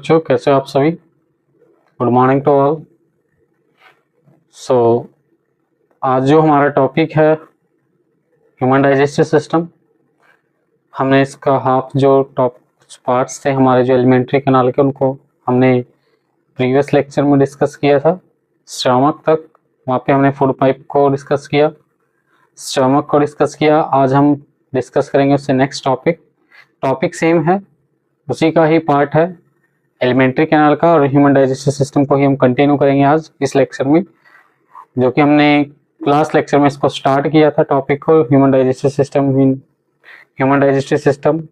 बच्चों, कैसे हो आप सभी। Good morning to all. So आज जो हमारा टॉपिक है ह्यूमन डाइजेस्टिव सिस्टम, हमने इसका हाफ जो टॉप पार्ट्स थे हमारे जो एलिमेंट्री कैनाल के, उनको हमने प्रीवियस लेक्चर में डिस्कस किया था। स्टमक तक, वहाँ पे हमने फूड पाइप को डिस्कस किया, स्टमक को डिस्कस किया। आज हम डिस्कस करेंगे उससे नेक्स्ट टॉपिक सेम है, उसी का ही पार्ट है एलिमेंट्री कैनाल का, और ह्यूमन डाइजेस्टिव सिस्टम को ही हम कंटिन्यू करेंगे आज इस लेक्चर में, जो कि हमने लास्ट लेक्चर में इसको स्टार्ट किया था टॉपिक को, ह्यूमन डाइजेस्टिव सिस्टम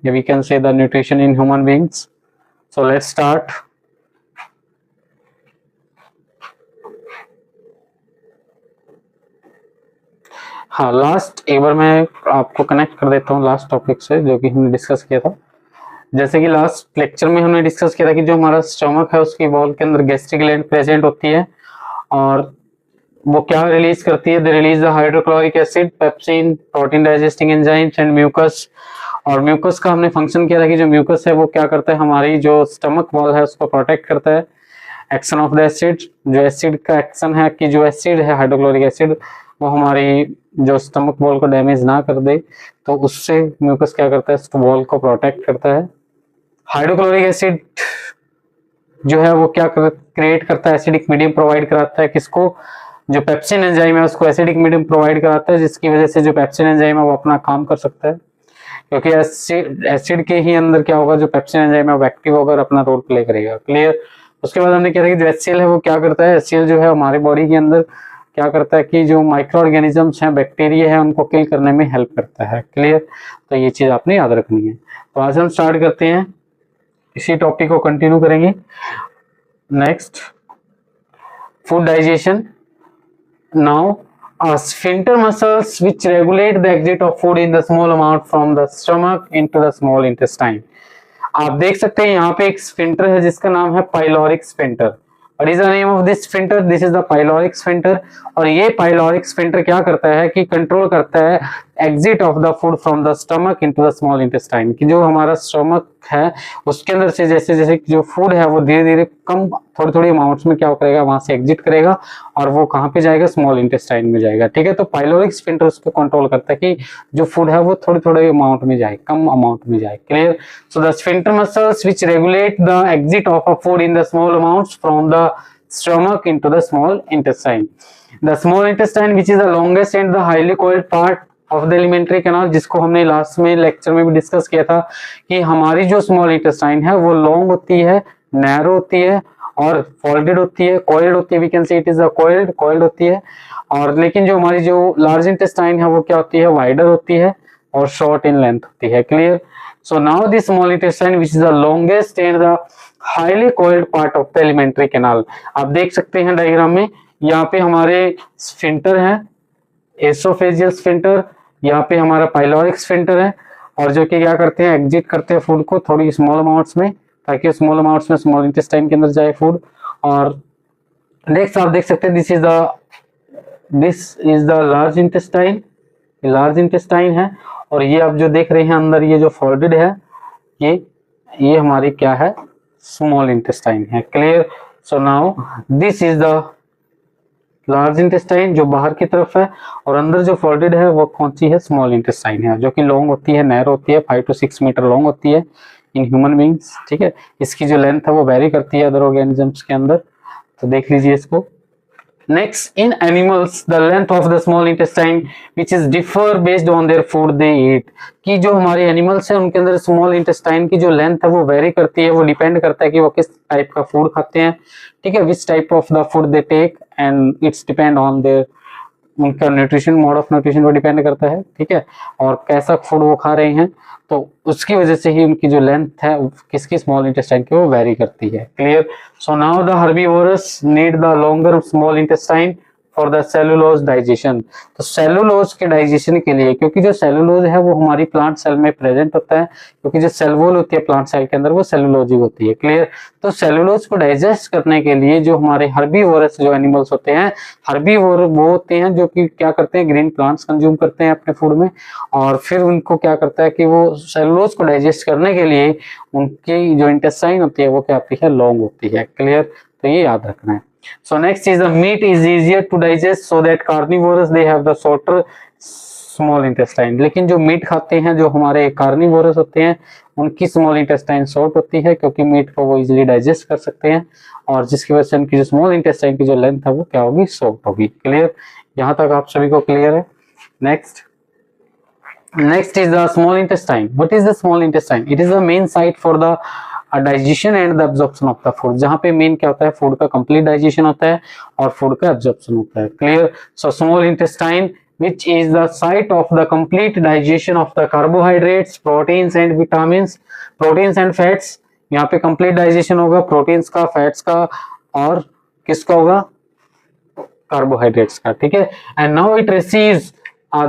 या we can say the nutrition in human beings. So let's start. हाँ, लास्ट एक बार मैं आपको कनेक्ट कर देता हूँ लास्ट टॉपिक से जो कि हमने डिस्कस किया था। जैसे कि लास्ट लेक्चर में हमने डिस्कस किया था कि जो हमारा स्टमक है उसकी वॉल के अंदर गैस्ट्रिक ग्लैंड प्रेजेंट होती है, और वो क्या रिलीज करती है, they release the hydrochloric acid, pepsin, protein digesting enzymes and mucus. और म्यूकस का हमने फंक्शन किया था कि जो म्यूकस है वो क्या करता है, हमारी जो स्टमक वॉल है उसको प्रोटेक्ट करता है। एक्शन ऑफ द एसिड, जो एसिड का एक्शन है कि जो एसिड है हाइड्रोक्लोरिक एसिड वो हमारी जो स्टमक वॉल को डैमेज ना कर दे, तो उससे म्यूकस क्या करता है, वॉल को प्रोटेक्ट करता है। हाइड्रोक्लोरिक एसिड जो है वो क्या क्रिएट करता है, एसिडिक मीडियम प्रोवाइड कराता है किसको, जो पेप्सिन एंजाइम है उसको एसिडिक मीडियम प्रोवाइड कराता है, जिसकी वजह से जो पेप्सिन एंजाइम है वो अपना काम कर सकता है, क्योंकि एसिड के ही अंदर क्या होगा, जो पेप्सिन एंजाइम है वो एक्टिव होगा और अपना रोल प्ले करेगा। क्लियर। उसके बाद हमने कहा था कि जो HCl है वो क्या करता है, HCl जो है हमारे बॉडी के अंदर क्या करता है कि जो माइक्रो ऑर्गेनिजम्स हैं, बैक्टीरिया है, उनको किल करने में हेल्प करता है। क्लियर। तो ये चीज आपने याद रखनी है। तो आज हम स्टार्ट करते हैं, इसी टॉपिक को कंटिन्यू करेंगे। Next, food digestion. Now sphincter muscles which regulate the exit of food in the small amount from the stomach into the small intestine। आप देख सकते हैं यहाँ पे एक स्फिंक्टर है जिसका नाम है pyloric sphincter. What is the name of this sphincter? This is the pyloric sphincter। और ये पाइलोरिक स्फिंक्टर क्या करता है कि कंट्रोल करता है exit of the food from the stomach into the small intestine, कि जो हमारा स्टमक है उसके अंदर से जैसे जैसे जो फूड है वो धीरे धीरे कम थोड़ी थोड़ी अमाउंट्स में क्या करेगा, वहां से एग्जिट करेगा और वो कहाँ पे जाएगा, स्मॉल इंटेस्टाइन में जाएगा। ठीक है। तो पाइलोरिक स्फिंक्टर उसको कंट्रोल करता है कि जो फूड है वो थोड़ी थोड़ी अमाउंट में जाए, कम अमाउंट में जाए। Clear. So the sphincter muscles which regulate the exit of a food in the small amounts from the stomach into the small intestine। The small intestine which is the longest and the highly coiled part of the alimentary canal, जिसको हमने last में lecture में भी discuss किया था कि हमारी जो स्मॉल इंटेस्टाइन है वो लॉन्ग होती है, नैरो होती है और फोल्डेड होती है, कॉइल्ड होती है। We can say it is a coiled होती है। और लेकिन जो हमारी जो लार्ज इंटेस्टाइन है वो क्या होती है, वाइडर होती है और शॉर्ट इन लेंथ होती है। Clear. So now the small intestine which is the longest and the highly coiled part of the alimentary canal. आप देख सकते हैं डायग्राम में, यहाँ पे हमारे स्फिंक्टर है, एसोफेजियल स्फिंक्टर, यहाँ पे हमारा पाइलोरिक स्फिंक्टर है, और जो कि क्या करते हैं, एग्जिट करते हैं फूड को थोड़ी स्मॉल अमाउंट्स में, ताकि स्मॉल अमाउंट्स में स्मॉल इंटेस्टाइन के अंदर जाए फूड। और नेक्स्ट आप देख सकते हैं this is the large intestine, large intestine है, और ये आप जो देख रहे हैं अंदर ये जो फोल्डेड है, ये हमारी क्या है, स्मॉल इंटेस्टाइन है। Clear. So now this is the large intestine जो बाहर की तरफ है, और अंदर जो फोल्डेड है वो कौन सी है, स्मॉल इंटेस्टाइन है, जो कि लॉन्ग होती है, नैरो होती है, 5 to 6 मीटर लॉन्ग होती है इन ह्यूमन बीइंग्स। ठीक है। इसकी जो लेंथ है वो वेरी करती है अदर ऑर्गेनिजम्स के अंदर, तो देख लीजिए इसको। Next, in animals, the length of the small intestine which is differ based on their food they eat, कि जो हमारे एनिमल्स हैं उनके अंदर स्मॉल इंटेस्टाइन की जो लेंथ है वो वेरी करती है, वो डिपेंड करता है कि वो किस टाइप का फूड खाते हैं। ठीक है। Which type of the food they take and it's depend on their, उनका न्यूट्रिशन, मोड ऑफ न्यूट्रिशन वो डिपेंड करता है। ठीक है। और कैसा फूड वो खा रहे हैं, तो उसकी वजह से ही उनकी जो लेंथ है किसकी, स्मॉल इंटेस्टाइन की, वो वेरी करती है। Clear. So now the herbivores need the longer small intestine for the cellulose digestion. तो सेलुलोज के डाइजेशन के लिए, क्योंकि जो सेलुलोज है वो हमारी प्लांट सेल में प्रेजेंट होता है, क्योंकि जो सेल वॉल होती है प्लांट सेल के अंदर वो सेलुलोज ही होती है। क्लियर। तो सेलुलोज को डाइजेस्ट करने के लिए जो हमारे हर्बीवोरस जो एनिमल्स होते हैं, हर्बीवोर वो होते हैं जो कि क्या करते हैं, ग्रीन प्लांट्स कंज्यूम करते हैं अपने फूड में, और फिर उनको क्या करता है कि वो सेलुलोज को डाइजेस्ट करने के लिए उनकी जो इंटेस्टाइन होती है वो क्या होती है, लॉन्ग होती है। क्लियर। तो ये याद रखना है। So next is the meat is easier to digest so that carnivorous they have the shorter small intestine। लेकिन जो मीट खाते हैं, जो हमारे कार्निवोरस होते हैं, उनकी स्मॉल इंटेस्टाइन शॉर्ट होती है, क्योंकि मीट को वो इजीली डाइजेस्ट कर सकते हैं, और जिसकी वजह से उनकी जो स्मॉल इंटेस्टाइन की जो लेंथ है वो क्या होगी, शॉर्ट होगी। क्लियर। यहाँ तक आप सभी को क्लियर है। Next is the small intestine. What is the small intestine? It is the main site for the digestion and the absorption of the food. जहां पे मेन क्या होता है, फूड का कंप्लीट डाइजेशन होता है और फूड का एब्जॉर्प्शन होता है। Clear. So small intestine which is the site of the complete digestion of the carbohydrates, proteins and vitamins, proteins and fats। यहाँ पे complete digestion होगा प्रोटीन्स का, फैट्स का, और किसका होगा, कार्बोहाइड्रेट्स का। ठीक है। And now it receives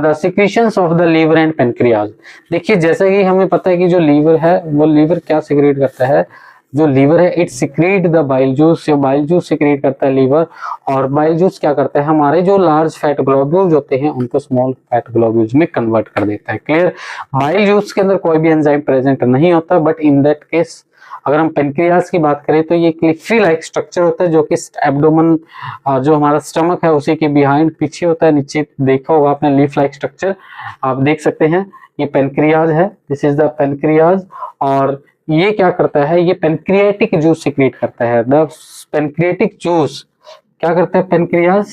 the secretions of the liver and pancreas। देखिए जैसे कि हमें पता है कि जो लीवर है वो लीवर क्या सिक्रेट करता है, जो लीवर है it secrete the bile juice. ये बाइल जूस सिक्रेट करता है लीवर, और बाइल जूस क्या करता है, हमारे जो लार्ज फैट ग्लोब्यूल्स होते हैं उनको स्मॉल फैट ग्लोब्यूल्स में कन्वर्ट कर देता है। क्लियर। बाइल जूस के अंदर कोई भी एंजाइम प्रेजेंट नहीं होता, बट इन दैट केस अगर हम पेनक्रियाज की बात करें तो ये क्लिफ्री लाइक स्ट्रक्चर होता है, जो कि एब्डोमेन जो हमारा स्टमक है उसी के बिहाइंड पीछे होता है। नीचे देखा होगा आपने लीफ लाइक स्ट्रक्चर, आप देख सकते हैं, ये पेनक्रियाज है, दिस इज द पेनक्रियाज। और ये क्या करता है, ये पेनक्रियाटिक जूस सिक्रेट करता है। द पेनक्रियाटिक जूस क्या करता है, pancreas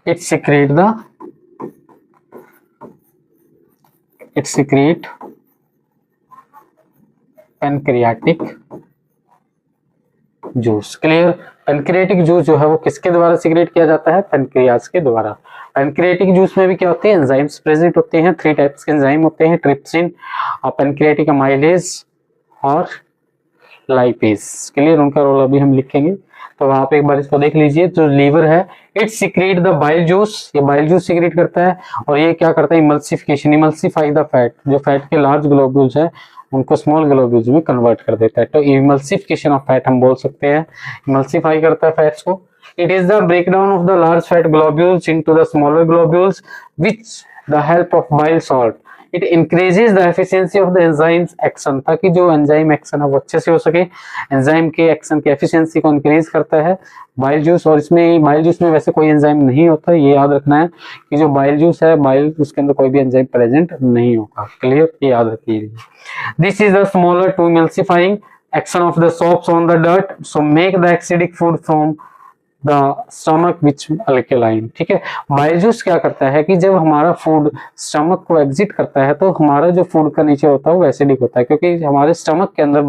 it secrete pancreatic juice. Clear. Pancreatic juice जो है वो किसके द्वारा सिक्रेट किया जाता है, पेनक्रियाज के द्वारा। पेनक्रियाटिक जूस में भी क्या होते हैं, एंजाइम्स प्रेजेंट होते हैं। 3 टाइप्स के एंजाइम होते हैं, ट्रिप्सिन और पेनक्रियाटिक अमाइलेज और लाइपेज। क्लियर। उनका रोल अभी हम लिखेंगे, तो वहां पे एक बार इसको देख लीजिए। जो लीवर है it secrete the bile juice, ये बाइल जूस सिक्रेट करता है, और ये क्या करता है, इमल्सिफिकेशन, इमल्सिफाई द फैट। जो फैट के लार्ज ग्लोब्यूल्स है उनको स्मॉल ग्लोब्यूल्स में कन्वर्ट कर देता है। तो इमल्सिफिकेशन ऑफ फैट हम बोल सकते हैं, इमल्सिफाई करता है फैट्स को। It is the breakdown of the large fat globules into the smaller globules which the help of bile salt. It increases the efficiency of the enzymes action, ताकि जो enzyme action है वो अच्छे से हो सके। एंजाइम के एक्शन की एफिशिएंसी को इंक्रीज करता है बाइल जूस। और इसमें बाइल जूस में वैसे कोई एंजाइम नहीं होता, ये याद रखना है कि जो बाइल जूस है, बाइल उसके अंदर कोई भी एंजाइम प्रेजेंट नहीं होगा। क्लियर। ये याद रखिए। This is the smaller to emulsifying action of the soaps on the dirt, so make the acidic food from the stomach which alkaline. ठीक है। बाइल जूस क्या करता है कि जब हमारा फूड स्टमक को एग्जिट करता है तो हमारा जो फूड का नीचे होता है वो एसिडिक होता है, क्योंकि हमारे स्टमक के अंदर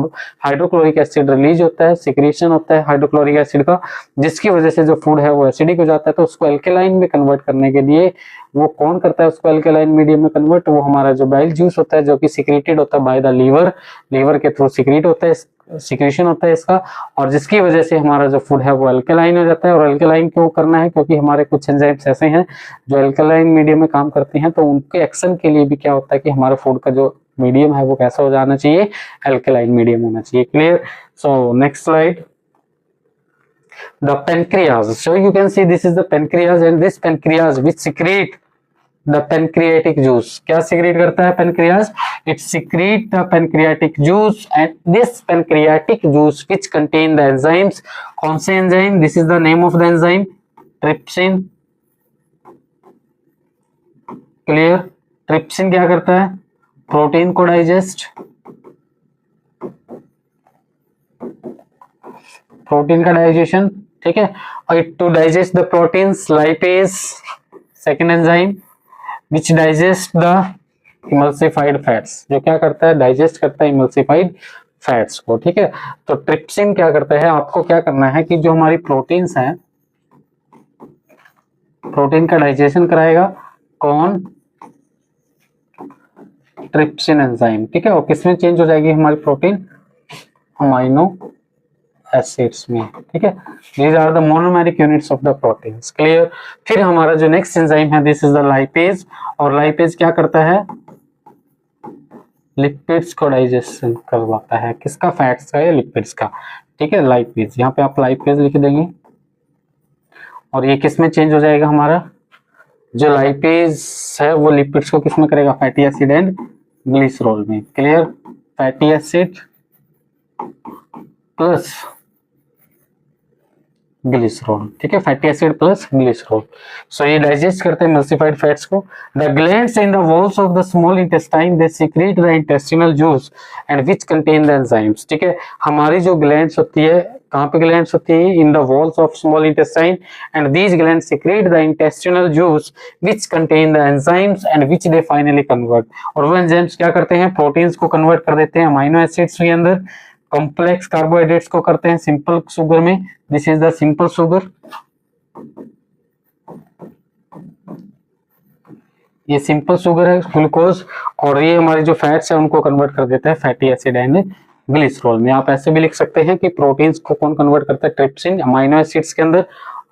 हाइड्रोक्लोरिक एसिड रिलीज होता है, सिक्रेशन होता है हाइड्रोक्लोरिक एसिड का, जिसकी वजह से जो फूड है वो एसिडिक हो जाता है। तो उसको अल्केलाइन में कन्वर्ट करने के लिए वो कौन करता है, उसको अल्केलाइन मीडियम में कन्वर्ट, वो हमारा जो बाइल जूस होता है, जो कि सिक्रेटेड होता है बाय द लीवर, लीवर के थ्रू सिक्रेट होता है, सिक्रेशन होता है इसका, और जिसकी वजह से हमारा जो फूड है वो अल्कलाइन हो जाता है। और अल्कलाइन क्यों करना है, क्योंकि हमारे कुछ एंजाइम्स ऐसे हैं जो अल्कलाइन मीडियम में काम करते हैं, तो उनके एक्शन के लिए भी क्या होता है कि हमारे फूड का जो मीडियम है वो कैसा हो जाना चाहिए, अल्कलाइन मीडियम होना चाहिए। Clear. So next slide, the pancreas, so you can see this is the pancreas, and this pancreas which secrete the pancreatic juice। क्या secrete करता है pancreas? It secrete the pancreatic juice, and this pancreatic juice which contain the enzymes। कौन से enzyme? This is the name of the enzyme, trypsin। Clear. Trypsin क्या करता है, protein को digest, protein का डाइजेशन। ठीक है। और to digest the proteins, lipase second enzyme which digest the emulsified fats, जो क्या करता है, डाइजेस्ट करता है इमल्सिफाइड फैट्स को। ठीक है। तो ट्रिप्सिन क्या करता है, आपको क्या करना है कि जो हमारी प्रोटीन्स हैं, प्रोटीन का डाइजेशन कराएगा कौन, ट्रिप्सिन एंजाइम। ठीक है। और किसमें चेंज हो जाएगी हमारी प्रोटीन, अमाइनो एसिड्स में, ठीक है। These are the monomeric units of the proteins, clear. फिर हमारा जो नेक्स्ट एंजाइम है, दिस इज द लाइपेज, और लाइपेज क्या करता है, लिपिड्स को डाइजेशन करवाता है, किसका, फैट्स का या लिपिड्स का, ठीक है। लाइपेज, यहाँ पे आप लाइपेज लिख देंगे, और ये किस में चेंज हो जाएगा, हमारा जो लाइपेज है वो लिपिड्स को किस में करेगा, फैटी एसिड एंड ग्लिसरॉल में, clear. Fatty acid plus glycerol, ठीक है, फैटी एसिड प्लस ग्लिसरॉल। सो ये डाइजेस्ट करते हैं एमल्सिफाइड फैट्स को। The glands in the walls of the small intestine they secret the intestinal juice and which contain the enzymes, ठीक है। हमारी जो ग्लैंड्स होती है, कहाँ पे ग्लैंड्स होती है, in the walls of small intestine, and these glands secret the intestinal juice which contain the enzymes and which they finally convert. और वो एंजाइम्स क्या करते हैं, प्रोटीन्स को कन्वर्ट कर देते हैं अमीनो एसिड्स के अंदर, कॉम्प्लेक्स कार्बोहाइड्रेट्स को करते हैं सिंपल शुगर में, this is the simple sugar, ये सिंपल शुगर है ग्लूकोज, और ये हमारे जो फैट्स है उनको कन्वर्ट कर देता है फैटी एसिड एंड ग्लिसरॉल में। आप ऐसे भी लिख सकते हैं कि प्रोटीन्स को कौन कन्वर्ट करता है, ट्रिप्सिन अमीनो एसिड्स के अंदर,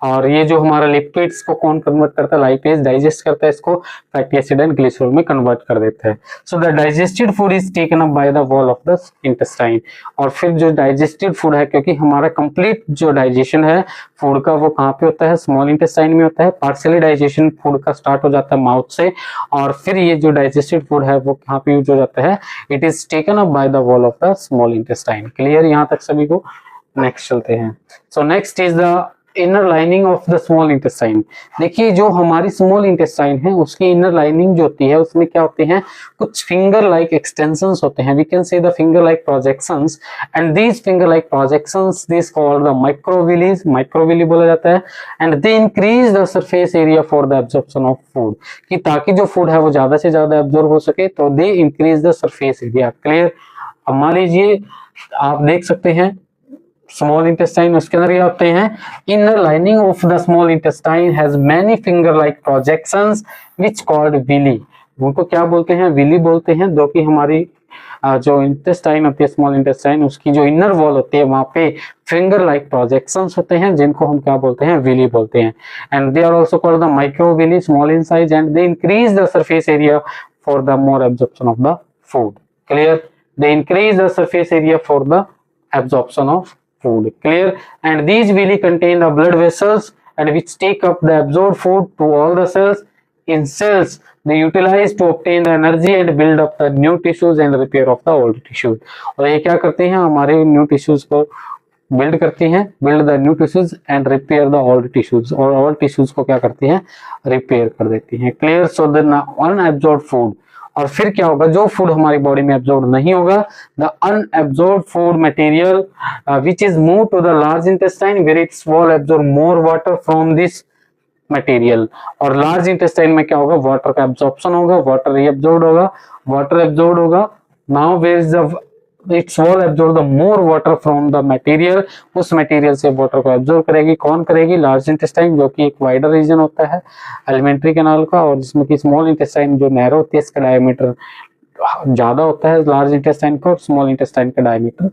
और ये जो हमारा लिपिड्स को कौन कन्वर्ट करता है, लाइपेज डाइजेस्ट करता है, इसको फैटी एसिड एंड ग्लिसरॉल में कन्वर्ट कर देता है। So the digested food is taken up by the wall of the intestine. और फिर जो डाइजेस्टेड फूड है, क्योंकि हमारा कंप्लीट जो डाइजेशन है फूड का वो कहाँ पे होता है, स्मॉल इंटेस्टाइन में होता है। पार्शियली डाइजेशन फूड का स्टार्ट हो जाता है माउथ से, और फिर ये जो डाइजेस्टेड फूड है वो कहाँ पे यूज हो जाता है, it is taken up by the wall of the small intestine, clear. यहाँ तक सभी को। नेक्स्ट चलते हैं। So next is the inner lining of the small intestine. देखिए जो हमारी स्मॉल इंटेस्टाइन है उसकी इनर लाइनिंग जो होती है उसमें क्या होते हैं, कुछ फिंगर लाइक एक्सटेंशंस होते हैं, we can say the finger like projections, and these finger like projections this called the microvilli, microvilli बोला जाता है। And they increase the surface area for the absorption of food, कि ताकि जो food है वो ज्यादा से ज्यादा एब्जॉर्ब हो सके, तो दे increase the surface area, clear. अब मान लीजिए आप देख सकते हैं स्मॉल इंटेस्टाइन, उसके अंदर क्या होते हैं, inner lining of the small intestine has many finger like projections which called villi, उनको क्या बोलते हैं, विली बोलते हैं। जो कि हमारी जो इंटेस्टाइन होती है स्मॉल इंटेस्टाइन, उसकी जो इनर वॉल होती है वहां पे फिंगर लाइक प्रोजेक्शंस होते हैं, जिनको हम क्या बोलते हैं, विली बोलते हैं। And they are also called the microvilli, small in size, and they increase the surface area for the more absorption of the food, clear. They increase the surface area for the absorption of food, clear. And these villi contain the blood vessels and which take up the absorbed food to all the cells. In cells they utilize to obtain the energy and build up the new tissues and repair of the old tissues. और ये क्या करते हैं, हमारे new tissues को build करती हैं, build the new tissues and repair the old tissues, और ओल्ड टिश्यूज को क्या करती हैं, रिपेयर कर देती हैं, clear. So the unabsorbed food, और फिर क्या होगा, जो फूड हमारी बॉडी में एब्जॉर्ब नहीं होगा, the unabsorbed food material which is move to the large intestine where its wall absorb more water from this material. और लार्ज इंटेस्टाइन में क्या होगा, वाटर का एब्जॉर्प्शन होगा, वाटर रीअब्जॉर्ब होगा, वाटर एब्जॉर्ब होगा। Now where is the its wall absorb the more water from the material, उस material से वाटर को एब्जॉर्ब करेगी, कौन करेगी, लार्ज इंटेस्टाइन, जो कि एक वाइडर रीजन होता है एलिमेंट्री कैनाल का, और जिसमें कि स्मॉल इंटेस्टाइन जो नैरो होती है इसका डायमीटर ज्यादा होता है लार्ज इंटेस्टाइन का, और स्मॉल इंटेस्टाइन का डायमीटर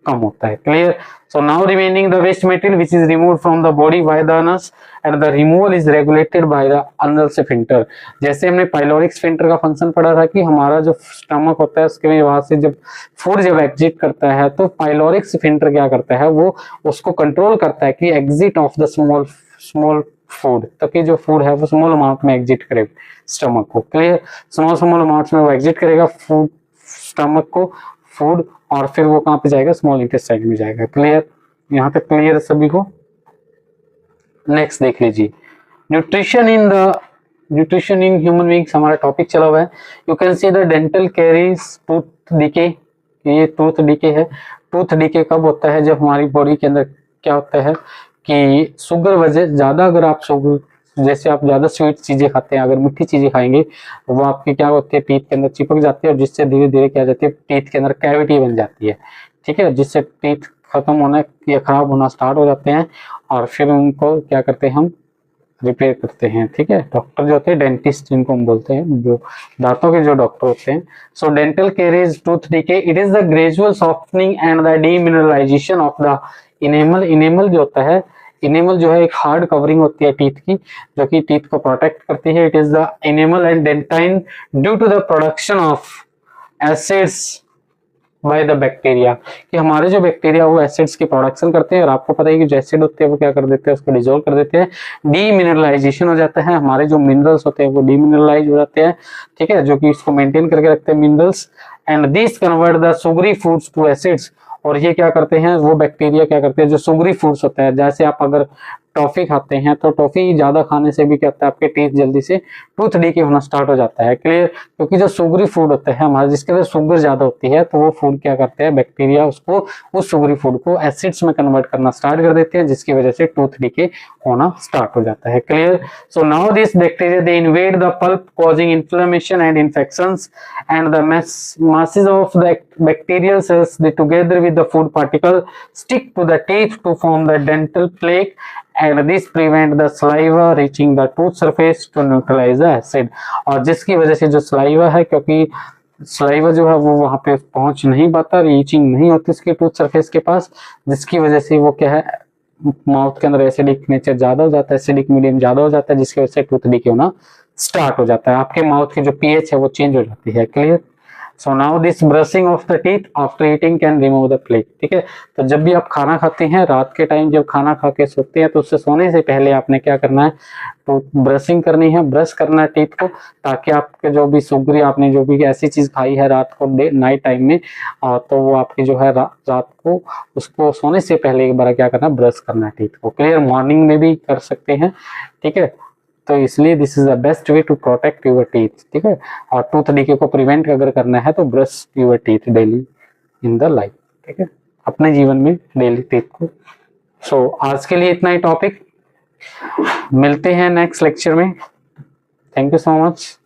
कम होता है, clear. So now remaining the waste material which is removed from the body by the anus, and the removal is regulated by the anal sphincter. जैसे हमने पाइलोरिक स्फिंक्टर का function पढ़ा था कि हमारा जो स्टमक होता है उसके वहां से जब फूड जब एग्जिट करता है तो पाइलोरिक स्फिंक्टर क्या करता है, वो उसको कंट्रोल करता है कि exit of the small food, ताकि जो फूड है वो स्मॉल अमाउंट में एग्जिट करे स्टमक को, क्लियर। स्मॉल अमाउंट्स में वो एग्जिट करेगा फूड, स्टमक को फूड, और फिर वो कहाँ पे जाएगा, स्मॉल इंटेस्टाइन में जाएगा, क्लियर। यहाँ तक क्लियर है सभी को। नेक्स्ट देख लीजिए, न्यूट्रिशन इन ह्यूमन बीइंग्स हमारा टॉपिक चला हुआ है। You can see the dental caries tooth decay, ये टूथ डिके है। टूथ डिके कब होता है, जब हमारी बॉडी के अंदर क्या होता है कि शुगर वजह ज्यादा, अगर आप शुगर जैसे आप ज्यादा स्वीट चीजें खाते हैं, अगर मीठी चीजें खाएंगे तो वो आपकी क्या होती है, टीथ के अंदर चिपक जाती है, और जिससे धीरे धीरे क्या जाती है, टीथ के अंदर कैविटी बन जाती है, ठीक है, जिससे टीथ खत्म होना या खराब होना स्टार्ट हो जाते हैं, और फिर उनको क्या करते हैं, हम रिपेयर करते हैं, ठीक है। डॉक्टर जो होते हैं डेंटिस्ट जिनको हम बोलते हैं, जो दांतों के जो डॉक्टर होते हैं। So dental care is tooth decay, it is the gradual softening and the demineralisation of the enamel. Enamel जो होता है, इनेमल जो है एक हार्ड कवरिंग होती है टीथ की, जो कि टीथ को प्रोटेक्ट करती है। It is the enamel and dentine due to the production of acids by the bacteria, कि हमारे जो बैक्टीरिया वो एसिड्स की प्रोडक्शन करते हैं, और आपको पता है कि जो एसिड होते हैं वो क्या कर देते हैं, उसको डिसॉल्व कर देते हैं, डीमिनरलाइजेशन हो जाता है, हमारे जो मिनरल्स होते हैं वो डीमिनरलाइज हो जाते हैं, ठीक है, जो कि इसको मेंटेन करके रखते हैं minerals. And this convert the sugary foods to acids, और ये क्या करते हैं, वो बैक्टीरिया क्या करते हैं, जो सुगरी फूड्स होता है, जैसे आप अगर टॉफी खाते हैं तो टॉफी ज्यादा खाने से भी क्या होता है, आपके टीथ जल्दी से टूथ डीके होना स्टार्ट हो जाता है, क्लियर। क्योंकि जो सुगरी फूड होता है हमारे, जिसके अंदर शुगर ज्यादा होती है, तो वो फूड क्या करते हैं, बैक्टीरिया उसको, उस सुगरी फूड को एसिड्स में कन्वर्ट करना स्टार्ट कर देते हैं, जिसकी वजह से टूथ डीके होना स्टार्ट हो जाता है, clear. So now this bacteria they invade the pulp causing inflammation and infections and the masses of the bacterial cells, they together with the food particle stick to the teeth to form the dental plaque, and this prevent the saliva reaching the tooth surface to neutralize the acid। और जिसकी वजह से जो saliva है, क्योंकि saliva जो है वो वहां पे पहुंच नहीं पाता, रीचिंग नहीं होती उसके टूथ सरफेस के पास, जिसकी वजह से वो क्या है, माउथ के अंदर एसिडिक नेचर ज्यादा हो जाता है, एसिडिक मीडियम ज्यादा हो जाता है, जिसकी वजह से टूथ डीके होना स्टार्ट हो जाता है, आपके माउथ की जो पीएच है वो चेंज हो जाती है, clear. So now this brushing of the teeth after eating can remove the plaque, ठीक है। तो जब भी आप खाना खाते हैं, रात के टाइम जब खाना खा के सोते हैं, तो उससे सोने से पहले आपने क्या करना है, तो ब्रशिंग करनी है, ब्रश करना है टीथ को, ताकि आपके जो भी सुगरी, आपने जो भी ऐसी चीज खाई है रात को, नाइट टाइम में, तो वो आपकी जो है रात को, उसको सोने से पहले एक बार क्या करना है, ब्रश करना है टीथ को, क्लियर। मॉर्निंग में भी कर सकते हैं, ठीक है। तो इसलिए this is the best way to protect your teeth, ठीक है। और टूथ डीके को प्रिवेंट अगर करना है तो brush your teeth daily in the life, ठीक है, अपने जीवन में डेली टीथ को। सो आज के लिए इतना ही टॉपिक, मिलते हैं नेक्स्ट लेक्चर में। Thank you so much.